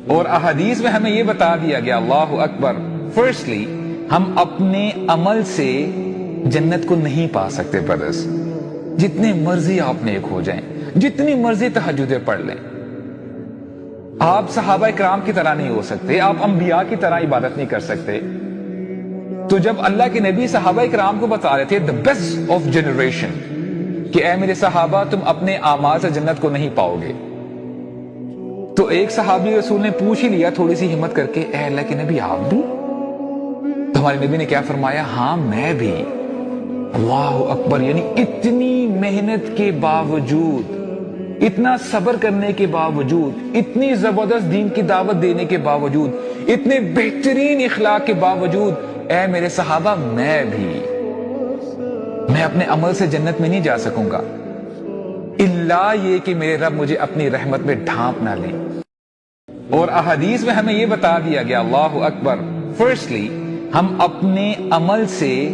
اور احادیث میں ہمیں یہ بتا دیا گیا، اللہ اکبر، فرسٹلی ہم اپنے عمل سے جنت کو نہیں پا سکتے برس، جتنے مرضی آپ نیک ہو جائیں، جتنی مرضی تہجدیں پڑھ لیں، آپ صحابہ کرام کی طرح نہیں ہو سکتے، آپ انبیاء کی طرح عبادت نہیں کر سکتے۔ تو جب اللہ کے نبی صحابہ کرام کو بتا رہے تھے the best of generation کہ اے میرے صحابہ تم اپنے اعمال سے جنت کو نہیں پاؤ گے، تو ایک صحابی رسول نے پوچھ ہی لیا تھوڑی سی ہمت کر کے، اے اللہ کے نبی آپ بھی؟ تو ہمارے نبی نے کیا فرمایا؟ ہاں میں بھی۔ اللہ اکبر، یعنی اتنی محنت کے باوجود، اتنا صبر کرنے کے باوجود، اتنی زبردست دین کی دعوت دینے کے باوجود، اتنے بہترین اخلاق کے باوجود، اے میرے صحابہ میں بھی، میں اپنے عمل سے جنت میں نہیں جا سکوں گا الا یہ کہ میرے رب مجھے اپنی رحمت میں ڈھانپ نہ لیں۔ اور احادیث میں ہمیں یہ بتا دیا گیا، اللہ اکبر، فرسٹلی ہم اپنے عمل سے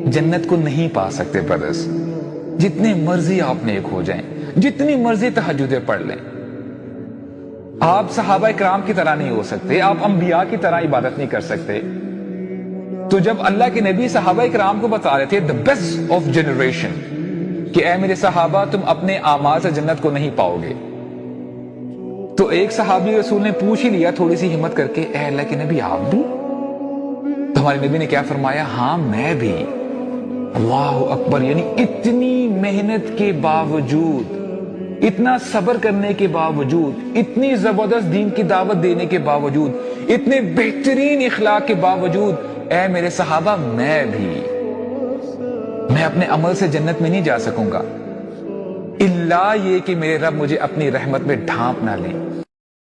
جنت کو نہیں پا سکتے برس، جتنے مرضی آپ نیک ہو جائیں، جتنی مرضی تہجدیں پڑھ لیں، آپ صحابہ کرام کی طرح نہیں ہو سکتے، آپ انبیاء کی طرح عبادت نہیں کر سکتے۔ تو جب اللہ کے نبی صحابہ کرام کو بتا رہے تھے the best of generation کہ اے میرے صحابہ تم اپنے اعمال سے جنت کو نہیں پاؤ گے، تو ایک صحابی رسول نے پوچھ ہی لیا تھوڑی سی ہمت کر کے، اے اللہ کے نبی آپ بھی؟ تو ہمارے نبی نے کیا فرمایا؟ ہاں میں بھی۔ اللہ اکبر، یعنی اتنی محنت کے باوجود، اتنا صبر کرنے کے باوجود، اتنی زبردست دین کی دعوت دینے کے باوجود، اتنے بہترین اخلاق کے باوجود، اے میرے صحابہ میں بھی، میں اپنے عمل سے جنت میں نہیں جا سکوں گا الا یہ کہ میرے رب مجھے اپنی رحمت میں ڈھانپ نہ لیں۔